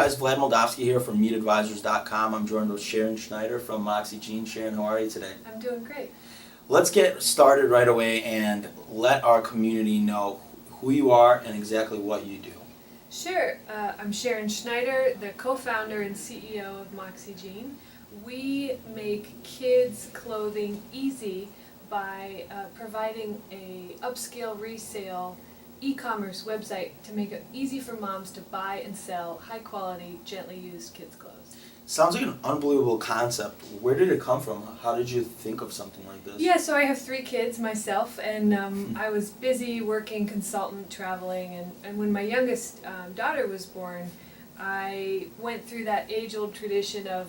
guys, Vlad Moldavskiy here from MeetAdvisors.com. I'm joined with Sharon Schneider from Moxie Jean. Sharon, how are you today? I'm doing great. Let's get started right away and let our community know who you are and exactly what you do. Sure. I'm Sharon Schneider, the co-founder and CEO of Moxie Jean. We make kids' clothing easy by providing a upscale resale e-commerce website to make it easy for moms to buy and sell high-quality, gently used kids' clothes. Sounds like an unbelievable concept. Where did it come from? How did you think of something like this? Yeah, so I have 3 kids myself, and I was busy working, consultant, traveling, and when my youngest daughter was born, I went through that age-old tradition of,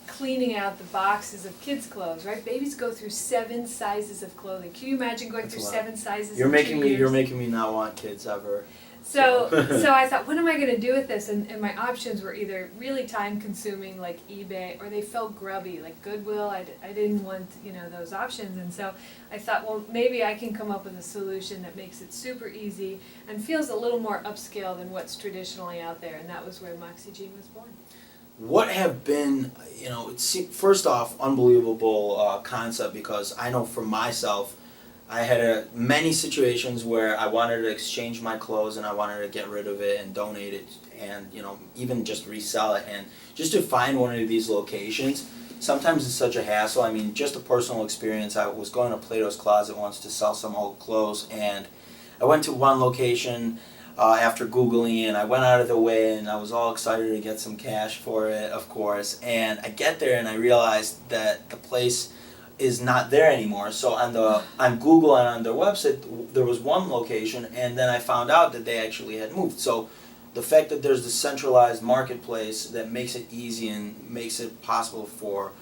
cleaning out the boxes of kids' clothes, right? Babies go through 7 sizes of clothing. Can you imagine going through 7 sizes You're in making 2 me. years? You're making me not want kids ever. So I thought, what am I going to do with this? And my options were either really time-consuming, like eBay, or they felt grubby, like Goodwill. I didn't want, those options. And so I thought, well, maybe I can come up with a solution that makes it super easy and feels a little more upscale than what's traditionally out there. And that was where Moxie Jean was born. What have been, first off, unbelievable concept, because I know for myself, I had many situations where I wanted to exchange my clothes and I wanted to get rid of it and donate it and, even just resell it. And just to find one of these locations, sometimes it's such a hassle. I mean, just a personal experience. I was going to Plato's Closet once to sell some old clothes, and I went to one location after Googling, and I went out of the way, and I was all excited to get some cash for it, of course. And I get there and I realized that the place is not there anymore. So on Google and on their website, there was one location, and then I found out that they actually had moved. So the fact that there's this centralized marketplace that makes it easy and makes it possible for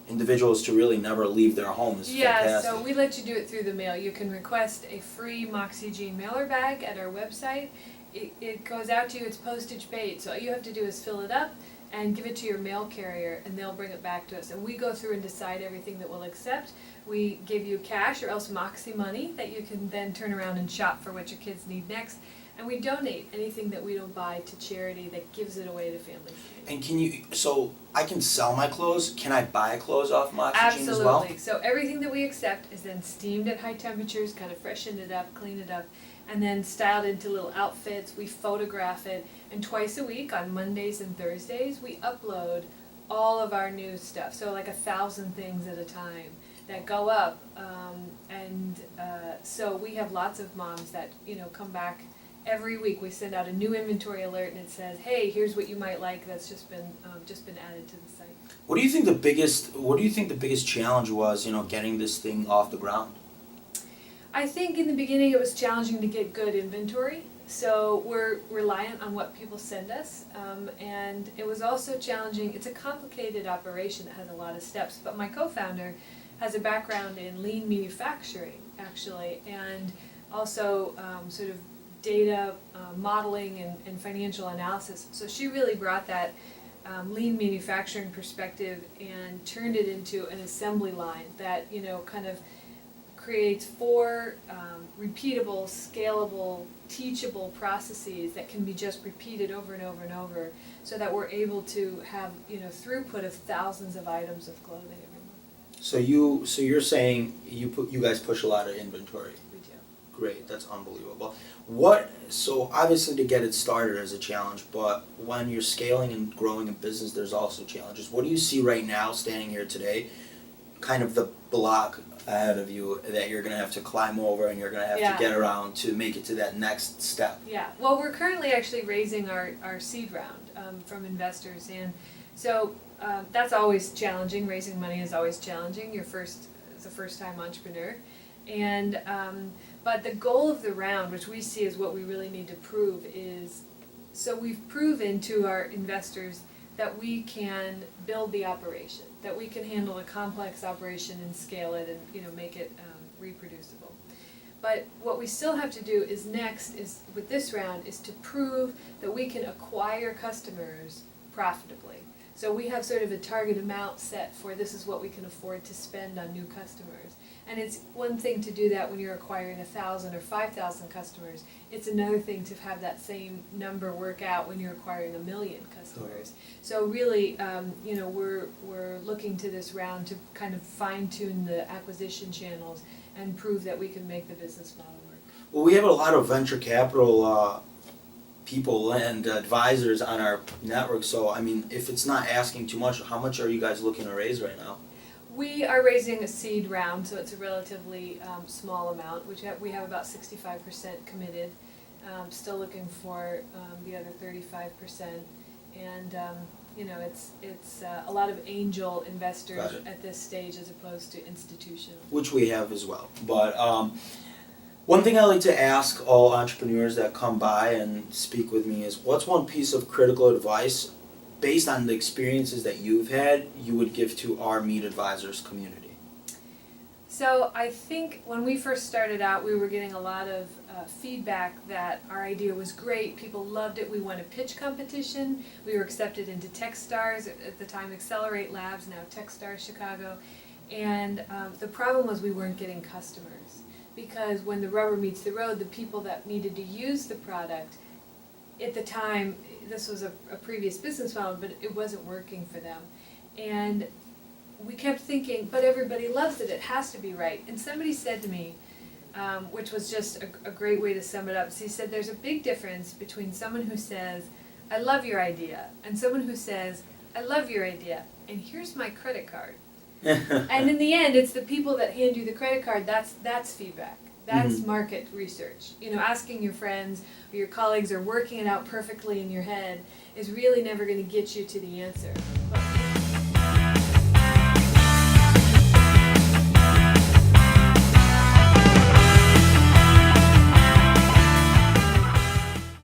individuals to really never leave their home is fantastic. Yeah, so we let you do it through the mail. You can request a free Moxie Jean mailer bag at our website. It goes out to you, it's postage paid, so all you have to do is fill it up and give it to your mail carrier, and they'll bring it back to us. And we go through and decide everything that we'll accept. We give you cash or else Moxie money that you can then turn around and shop for what your kids need next. And we donate anything that we don't buy to charity that gives it away to families. And so I can sell my clothes? Can I buy clothes off Moxie Jean as well? Absolutely. So everything that we accept is then steamed at high temperatures, kind of freshen it up, clean it up, and then styled into little outfits. We photograph it, and twice a week on Mondays and Thursdays we upload all of our new stuff. So like 1,000 things at a time that go up, so we have lots of moms that come back every week. We send out a new inventory alert, and it says, "Hey, here's what you might like that's just been added to the site." What do you think the biggest challenge was, getting this thing off the ground? I think in the beginning it was challenging to get good inventory, so we're reliant on what people send us, and it was also challenging. It's a complicated operation that has a lot of steps, but my co-founder has a background in lean manufacturing, actually, and also sort of data modeling and financial analysis. So she really brought that lean manufacturing perspective and turned it into an assembly line that kind of creates 4 repeatable, scalable, teachable processes that can be just repeated over and over and over, so that we're able to have throughput of thousands of items of clothing every month. So you're saying you guys push a lot of inventory. We do. Great, that's unbelievable. So obviously to get it started is a challenge, but when you're scaling and growing a business, there's also challenges. What do you see right now, standing here today, kind of the block ahead of you that you're going to have to climb over and you're going to have to get around to make it to that next step? Yeah, well, we're currently actually raising our seed round from investors, and so that's always challenging. Raising money is always challenging. You're a first-time entrepreneur, and but the goal of the round, which we see is what we really need to prove, is so we've proven to our investors that we can build the operation, that we can handle a complex operation and scale it and make it reproducible. But what we still have to do is with this round is to prove that we can acquire customers profitably. So we have sort of a target amount set for this is what we can afford to spend on new customers. And it's one thing to do that when you're acquiring 1,000 or 5,000 customers. It's another thing to have that same number work out when you're acquiring 1 million customers. So really, we're looking to this round to kind of fine tune the acquisition channels and prove that we can make the business model work. Well, we have a lot of venture capital people and advisors on our network, so I mean, if it's not asking too much, how much are you guys looking to raise right now? We are raising a seed round, so it's a relatively small amount, which we have about 65% committed. Still looking for the other 35%, and it's a lot of angel investors Gotcha. at this stage as opposed to institutional. Which we have as well. But one thing I like to ask all entrepreneurs that come by and speak with me is, what's one piece of critical advice based on the experiences that you've had you would give to our MeetAdvisors community? So I think when we first started out, we were getting a lot of feedback that our idea was great, people loved it, we won a pitch competition, we were accepted into Techstars, at the time Accelerate Labs, now Techstars Chicago, and the problem was we weren't getting customers, because when the rubber meets the road, the people that needed to use the product, at the time, this was a previous business model, but it wasn't working for them. And we kept thinking, but everybody loves it, it has to be right. And somebody said to me, which was just a great way to sum it up, so he said, there's a big difference between someone who says, I love your idea, and someone who says, I love your idea, and here's my credit card. And in the end, it's the people that hand you the credit card, that's feedback. That's market research. Asking your friends or your colleagues or working it out perfectly in your head is really never going to get you to the answer. But